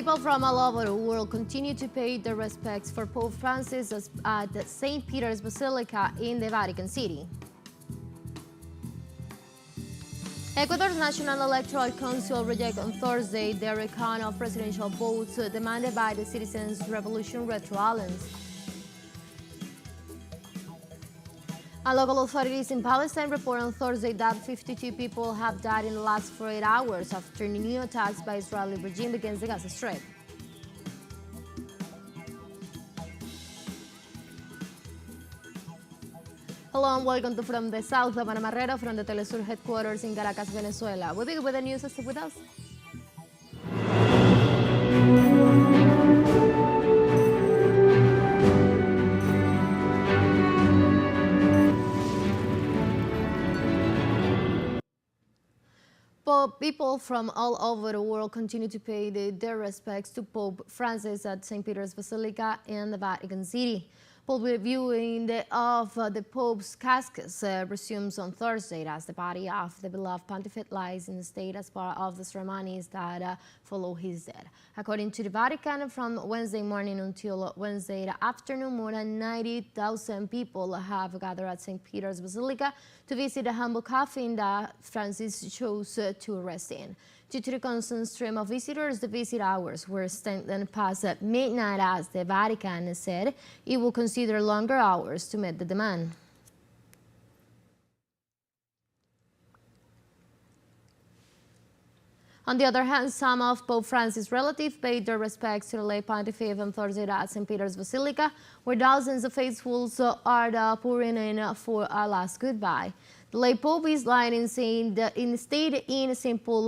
People from all over the world continue to pay their respects for Pope Francis at the St. Peter's Basilica in the Vatican City. Ecuador's National Electoral Council rejected on Thursday the recount of presidential votes demanded by the Citizens' Revolution Retro Alliance. And local authorities in Palestine report on Thursday that 52 people have died in the last 48 hours after new attacks by Israeli regime against the Gaza Strip. Hello and welcome to From the South, Ana Marrero from the teleSUR headquarters in Caracas, Venezuela. We'll begin with the news. Stay with us. People from all over the world continue to pay their respects to Pope Francis at St. Peter's Basilica in the Vatican City. Public viewing of the Pope's casket resumes on Thursday as the body of the beloved pontiffate lies in the state as part of the ceremonies that follow his death. According to the Vatican, from Wednesday morning until Wednesday afternoon, more than 90,000 people have gathered at St. Peter's Basilica to visit the humble coffin that Francis chose to rest in. Due to the constant stream of visitors, the visit hours were extended past midnight, as the Vatican said it will consider longer hours to meet the demand. On the other hand, some of Pope Francis' relatives paid their respects to the late pontiff on Thursday at St. Peter's Basilica, where thousands of faithfuls are pouring in for a last goodbye. The late Pope is lying in stayed in a simple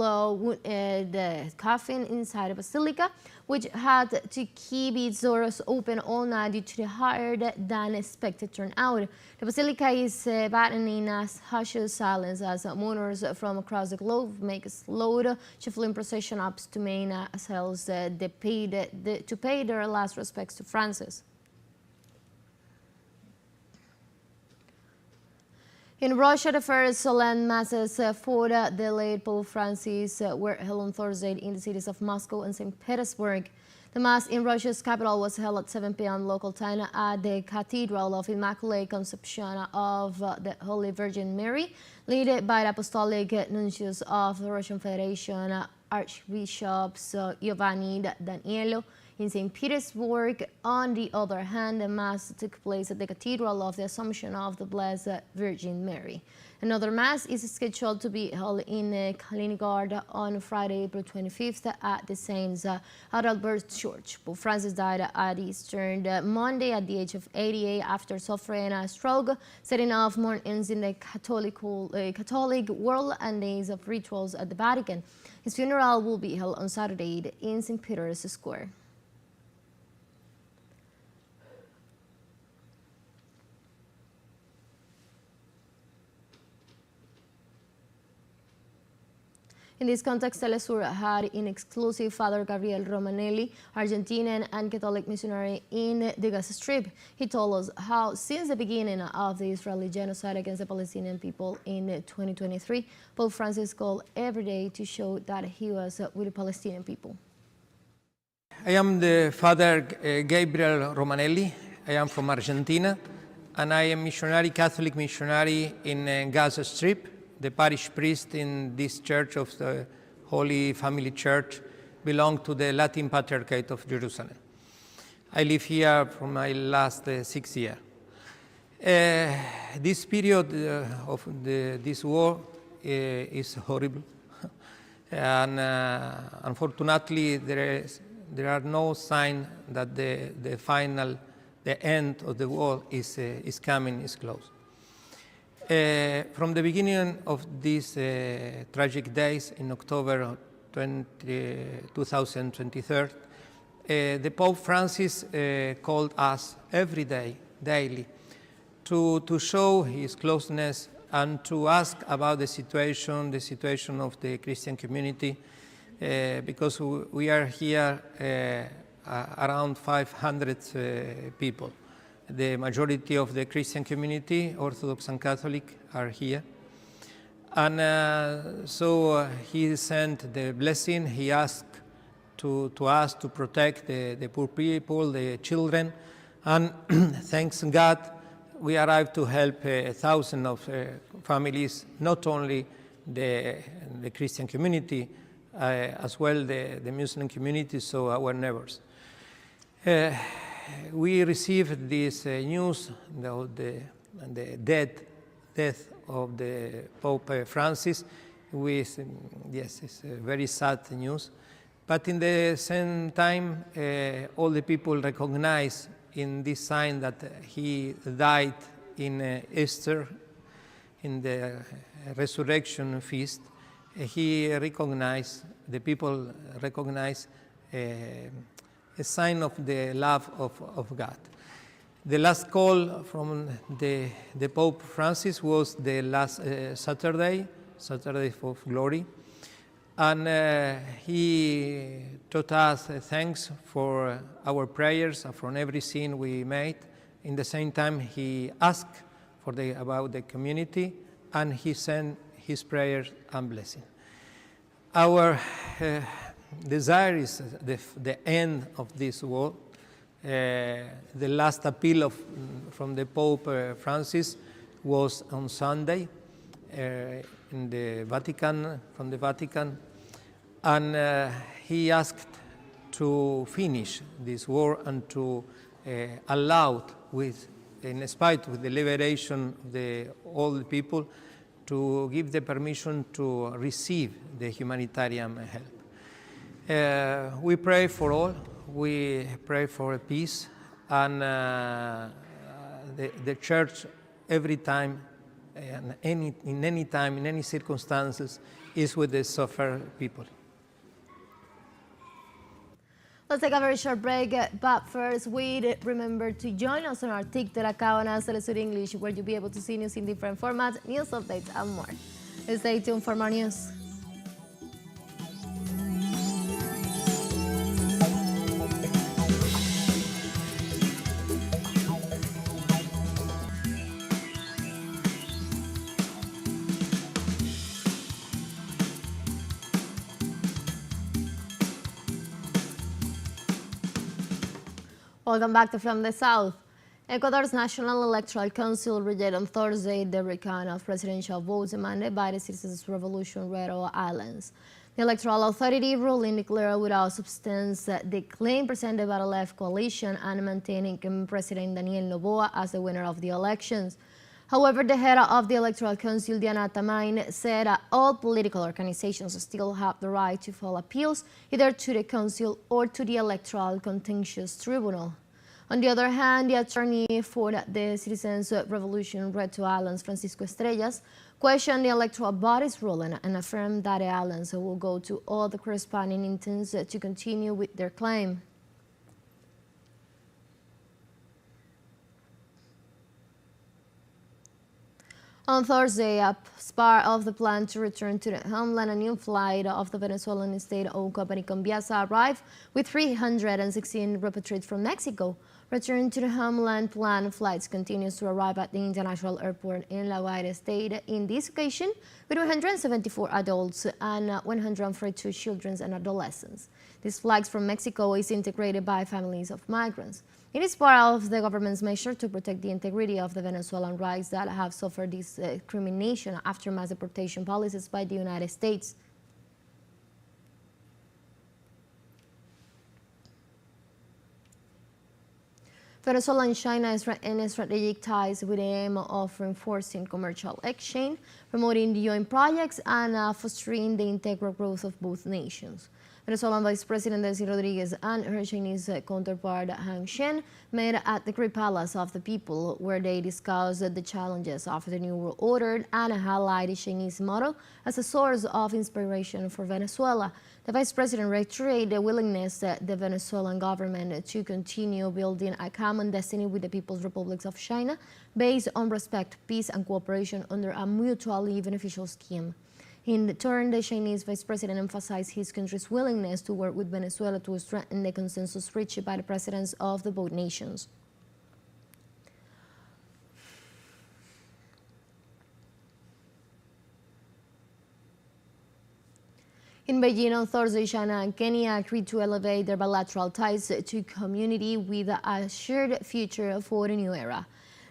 the coffin inside the basilica, which had to keep its doors open all night due to the higher than expected turnout. The basilica is battling a hushed silence as mourners from across the globe make a slow shuffling procession up to main cells to pay their last respects to Francis. In Russia, the first solemn masses for the late Pope Francis were held on Thursday in the cities of Moscow and St. Petersburg. The Mass in Russia's capital was held at 7 p.m. local time at the Cathedral of Immaculate Conception of the Holy Virgin Mary, led by the Apostolic Nuncius of the Russian Federation, Archbishops Giovanni Daniello. In St. Petersburg, on the other hand, the Mass took place at the Cathedral of the Assumption of the Blessed Virgin Mary. Another Mass is scheduled to be held in Kaliningrad on Friday, April 25th at the Saint Adalbert Church. Pope Francis died at Easter Monday at the age of 88 after suffering a stroke, setting off mournings in the Catholic world and days of rituals at the Vatican. His funeral will be held on Saturday in St. Peter's Square. In this context, teleSUR had in exclusive Father Gabriel Romanelli, Argentinian and Catholic missionary in the Gaza Strip. He told us how, since the beginning of the Israeli genocide against the Palestinian people in 2023, Pope Francis called every day to show that he was with the Palestinian people. I am the Father Gabriel Romanelli. I am from Argentina, and I am Catholic missionary in Gaza Strip. The parish priest in this church of the Holy Family Church belong to the Latin Patriarchate of Jerusalem. I live here for my last 6 years. This period of this war is horrible, and unfortunately there are no signs that the end of the war is coming, is close. From the beginning of these tragic days in October 2023, the Pope Francis called us every day, daily, to show his closeness and to ask about the situation of the Christian community, because we are here around 500 people. The majority of the Christian community, Orthodox and Catholic, are here. And so he sent the blessing. He asked to us to protect the poor people, the children, and thanks God, we arrived to help thousands of families, not only the Christian community, as well the Muslim community, so our neighbors. We received this news, the death of the Pope Francis, with, yes, it's very sad news. But in the same time, all the people recognize in this sign that he died in Easter, in the resurrection feast. He recognized, the people recognize a sign of the love of God. The last call from the Pope Francis was the last Saturday of Glory. And he taught us thanks for our prayers, from every sin we made. In the same time, he asked about the community, and he sent his prayers and blessing. Our desire is the end of this war. The last appeal from the Pope Francis was on Sunday in the Vatican, from the Vatican, and he asked to finish this war and to allow, in spite of the liberation of all the people, to give the permission to receive the humanitarian help. We pray for all. We pray for peace, and the Church every time, and in any time, in any circumstances, is with the suffered people. Let's take a very short break, but first, remember to join us on our TikTok account as teleSUR English, where you'll be able to see news in different formats, news updates, and more. Stay tuned for more news. Welcome back to From the South. Ecuador's National Electoral Council rejected on Thursday the recount of presidential votes demanded by the Citizens' Revolution Red Islands. The Electoral Authority ruling declared without substance the claim presented by the left coalition and maintaining President Daniel Noboa as the winner of the elections. However, the head of the Electoral Council, Diana Tamain, said all political organizations still have the right to file appeals either to the Council or to the Electoral Contentious Tribunal. On the other hand, the attorney for the Citizens' Revolution Red Islands, Francisco Estrellas, questioned the electoral body's ruling and affirmed that the islands will go to all the corresponding intents to continue with their claim. On Thursday, as part of the plan to return to the homeland, a new flight of the Venezuelan state-owned company Conviasa arrived with 316 repatriates from Mexico. Return to the homeland plan flights continues to arrive at the international airport in La Guaira State, in this occasion with 174 adults and 142 children and adolescents. These flights from Mexico is integrated by families of migrants. It is part of the government's measure to protect the integrity of the Venezuelan rights that have suffered discrimination after mass deportation policies by the United States. Venezuela and China is in strategic ties with the aim of reinforcing commercial exchange, promoting joint projects, and fostering the integral growth of both nations. Venezuelan Vice President Delcy Rodriguez and her Chinese counterpart Hang Shen met at the Great Palace of the People, where they discussed the challenges of the New World Order and highlighted the Chinese model as a source of inspiration for Venezuela. The Vice President reiterated the willingness of the Venezuelan government to continue building a common destiny with the People's Republic of China based on respect, peace, and cooperation under a mutually beneficial scheme. In turn, the Chinese Vice President emphasized his country's willingness to work with Venezuela to strengthen the consensus reached by the presidents of the both nations. In Beijing on Thursday, China and Kenya agreed to elevate their bilateral ties to community with a shared future for a new era.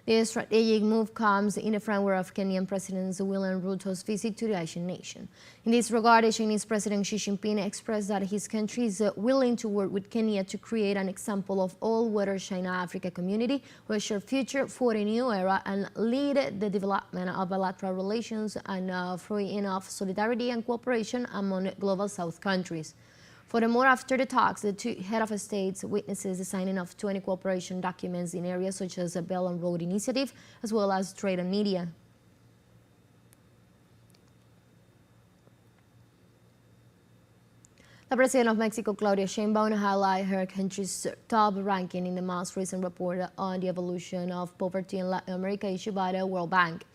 The strategic move comes in the framework of Kenyan President William Ruto's visit to the Asian nation. In this regard, the Chinese President Xi Jinping expressed that his country is willing to work with Kenya to create an example of all-weather China-Africa community with a shared future for a new era and lead the development of bilateral relations and freeing of solidarity and cooperation among global South countries. Furthermore, after the talks, the two head of states witnesses the signing of 20 cooperation documents in areas such as the Belt and Road Initiative, as well as trade and media. The President of Mexico, Claudia Sheinbaum, highlighted her country's top ranking in the most recent report on the evolution of poverty in Latin America issued by the World Bank.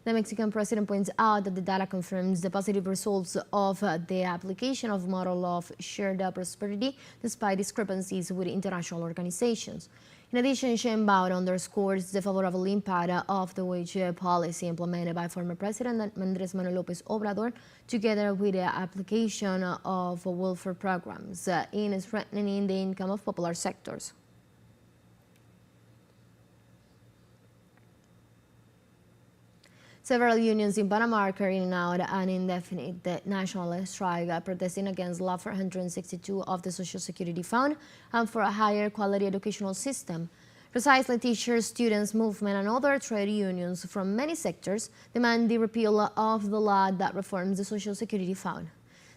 The Mexican president points out that the data confirms the positive results of the application of model of shared prosperity despite discrepancies with international organizations. In addition, Sheinbaum underscores the favorable impact of the wage policy implemented by former President Andrés Manuel López Obrador, together with the application of welfare programs in strengthening the income of popular sectors. Several unions in Panama are carrying out an indefinite national strike protesting against Law 462 of the Social Security Fund and for a higher quality educational system. Precisely, teachers, students, movement, and other trade unions from many sectors demand the repeal of the law that reforms the Social Security Fund.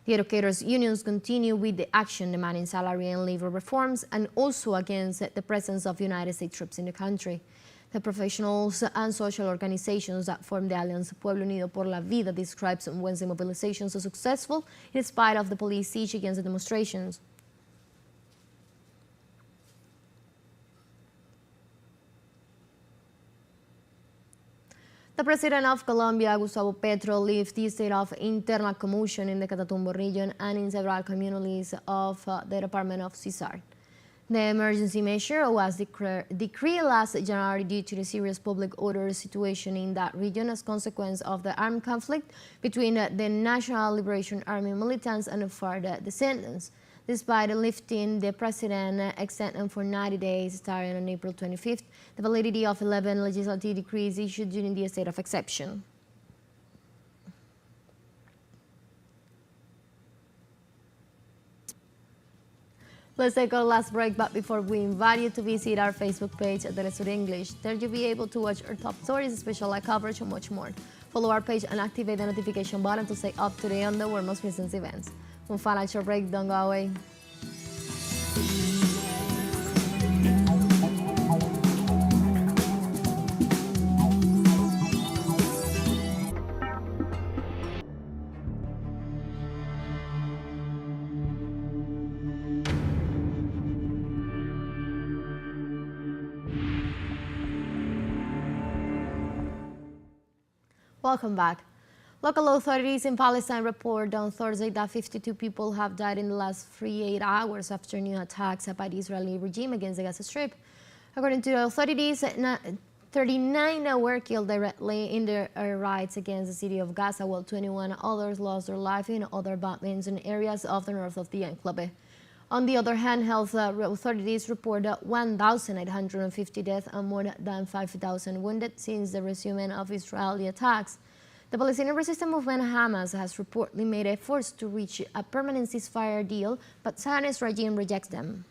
The educators' unions continue with the action demanding salary and labor reforms and also against the presence of United States troops in the country. The professionals and social organizations that form the Alliance Pueblo Unido por la Vida describes Wednesday mobilizations as successful in spite of the police siege against the demonstrations. The president of Colombia, Gustavo Petro, left the state of internal commotion in the Catatumbo region and in several communities of the department of CSAR. The emergency measure was decreed last January due to the serious public order situation in that region as consequence of the armed conflict between the National Liberation Army militants and the FARC descendants. Despite lifting the president extended for 90 days starting on April 25th, the validity of 11 legislative decrees issued during the state of exception. Let's take our last break, but before we invite you to visit our Facebook page at teleSUR English. There you'll be able to watch our top stories, special live coverage, and much more. Follow our page and activate the notification button to stay up to date on the world's most recent events. We'll find out your break, don't go away. Welcome back. Local authorities in Palestine report on Thursday that 52 people have died in the last 48 hours after new attacks by the Israeli regime against the Gaza Strip. According to the authorities, 39 were killed directly in their raids against the city of Gaza, while 21 others lost their life in other bombings in areas of the north of the enclave. On the other hand, health authorities report 1,850 deaths and more than 5,000 wounded since the resumption of Israeli attacks. The Palestinian resistance movement Hamas has reportedly made efforts to reach a permanent ceasefire deal, but Zionist regime rejects them.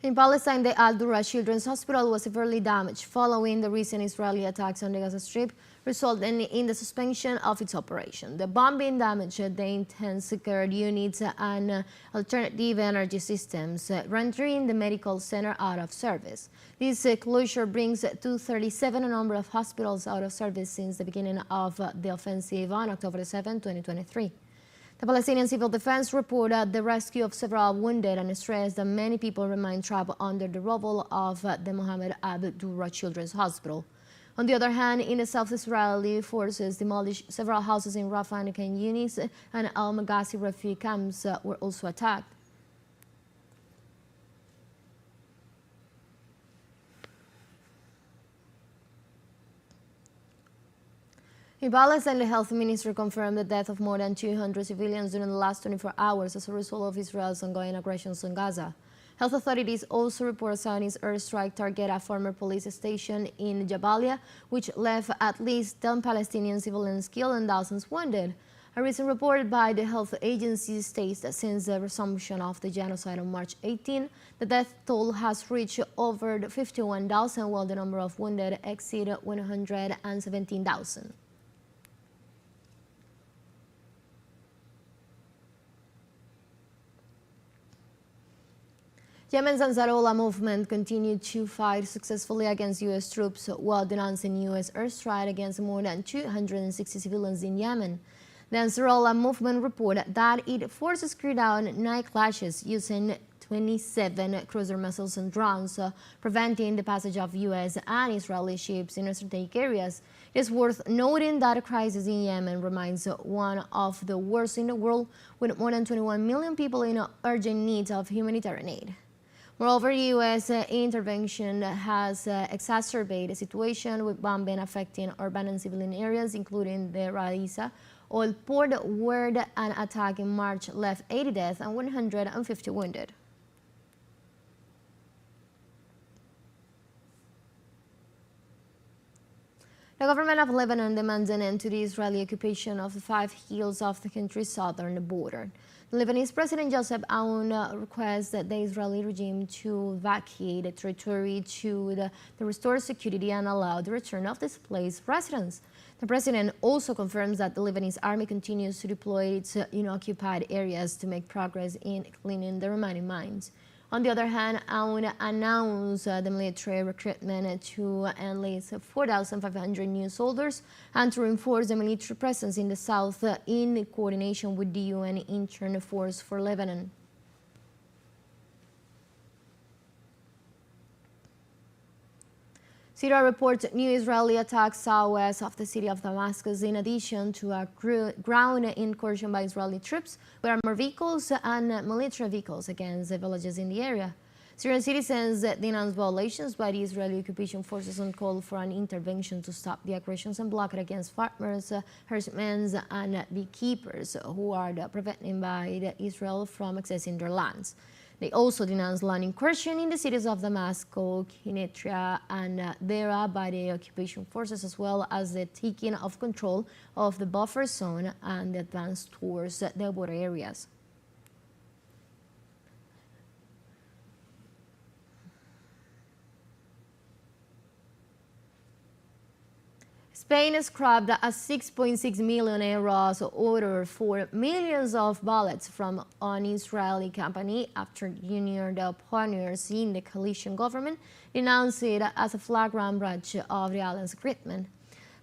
In Palestine, the Al-Dura Children's Hospital was severely damaged following the recent Israeli attacks on the Gaza Strip, resulting in the suspension of its operation. The bombing damaged the intensive care units and alternative energy systems, rendering the medical center out of service. This closure brings to 37 a number of hospitals out of service since the beginning of the offensive on October 7, 2023. The Palestinian Civil Defense reported the rescue of several wounded and stressed that many people remain trapped under the rubble of the Mohammed Al-Dura Children's Hospital. On the other hand, in the south, Israeli forces demolished several houses in Rafah and Khan Yunis, and Al-Maghazi refugee camps were also attacked. The Palestinian health minister confirmed the death of more than 200 civilians during the last 24 hours as a result of Israel's ongoing aggressions on Gaza. Health authorities also report Zionist airstrike target a former police station in Jabalia, which left at least 10 Palestinian civilians killed and thousands wounded. A recent report by the health agency states that since the resumption of the genocide on March 18, the death toll has reached over 51,000, while the number of wounded exceeded 117,000. Yemen's Ansarullah movement continued to fight successfully against U.S. troops while denouncing U.S. airstrike against more than 260 civilians in Yemen. The Ansarullah movement reported that it forces carried out night clashes using 27 cruiser missiles and drones, preventing the passage of U.S. and Israeli ships in strategic areas. It is worth noting that the crisis in Yemen remains one of the worst in the world, with more than 21 million people in urgent need of humanitarian aid. Moreover, U.S. intervention has exacerbated the situation, with bombing affecting urban and civilian areas, including the Raisa oil port, where an attack in March left 80 deaths and 150 wounded. The government of Lebanon demands an end to the Israeli occupation of the 5 hills of the country's southern border. The Lebanese President Joseph Aoun requests that the Israeli regime to vacate the territory to restore security and allow the return of displaced residents. The president also confirms that the Lebanese army continues to deploy its occupied areas to make progress in cleaning the remaining mines. On the other hand, Aoun announced the military recruitment to enlist 4,500 new soldiers and to reinforce the military presence in the south in coordination with the UN Intern Force for Lebanon. Syria reports new Israeli attacks southwest of the city of Damascus, in addition to a ground incursion by Israeli troops with armored vehicles and military vehicles against the villages in the area. Syrian citizens denounce violations by the Israeli occupation forces and call for an intervention to stop the aggressions and blockade against farmers, herdsmen, and beekeepers who are prevented by Israel from accessing their lands. They also denounced land incursion in the cities of Damascus, Kinetria, and Dera by the occupation forces, as well as the taking of control of the buffer zone and the advance towards the border areas. Spain scrapped a 6.6 million euros order for millions of ballots from an Israeli company after junior partners in the coalition government denounced it as a flagrant breach of the island's agreement.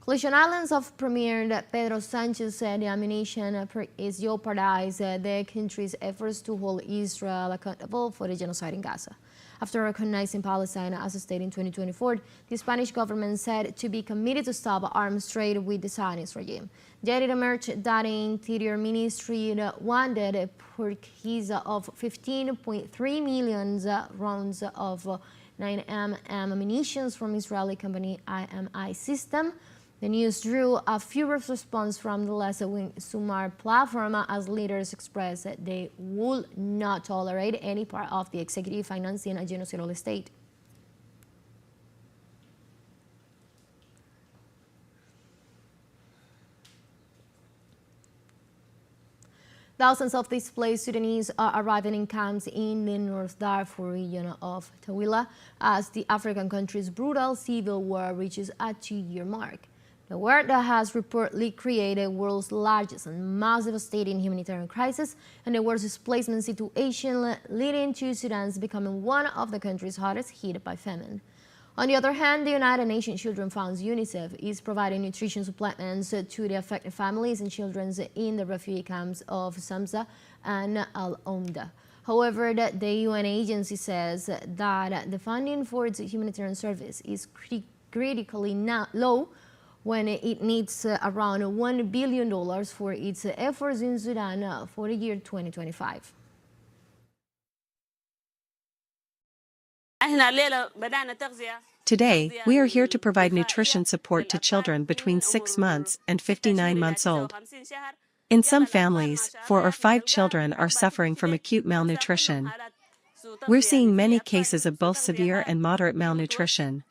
Coalition Islands of Premier Pedro Sanchez said the ammunition is jeopardize the country's efforts to hold Israel accountable for the genocide in Gaza. After recognizing Palestine as a state in 2024, the Spanish government said to be committed to stop arms trade with the Zionist regime. Yet it emerged that the Interior Ministry wanted a purchase of 15.3 million rounds of 9mm ammunition from Israeli company IMI System. The news drew a furious response from the left-wing Sumar platform as leaders expressed that they would not tolerate any part of the executive financing a genocidal state. Thousands of displaced Sudanese are arriving in camps in the North Darfur region of Tawila as the African country's brutal civil war reaches a 2-year mark. The war that has reportedly created the world's largest and most devastating humanitarian crisis and the worst displacement situation, leading to Sudan's becoming one of the countries hardest hit by famine. On the other hand, the United Nations Children Fund (UNICEF) is providing nutrition supplements to the affected families and children in the refugee camps of Samza and Al Omda. However, the UN agency says that the funding for its humanitarian service is critically low, when it needs around $1 billion for its efforts in Sudan for the year 2025. Today, we are here to provide nutrition support to children between 6 months and 59 months old. In some families, 4 or 5 children are suffering from acute malnutrition. We're seeing many cases of both severe and moderate malnutrition.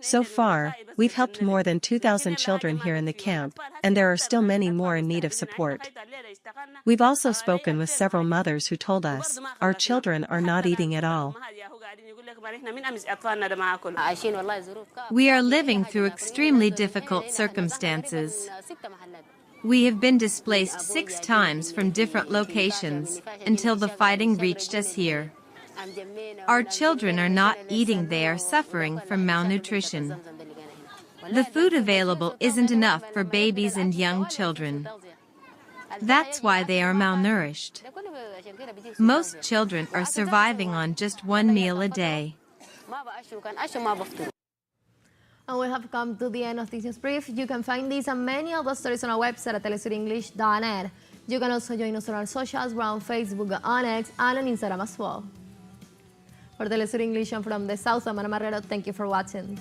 So far, we've helped more than 2,000 children here in the camp, and there are still many more in need of support. We've also spoken with several mothers who told us, our children are not eating at all. We are living through extremely difficult circumstances. We have been displaced 6 times from different locations until the fighting reached us here. Our children are not eating, they are suffering from malnutrition. The food available isn't enough for babies and young children. That's why they are malnourished. Most children are surviving on just 1 meal a day. And we have come to the end of this news brief. You can find these and many other stories on our website at telesurenglish.net. You can also join us on our socials. We're on Facebook, on X, and on Instagram as well. For Telesur English and from the South, I'm Ana Marrero. Thank you for watching.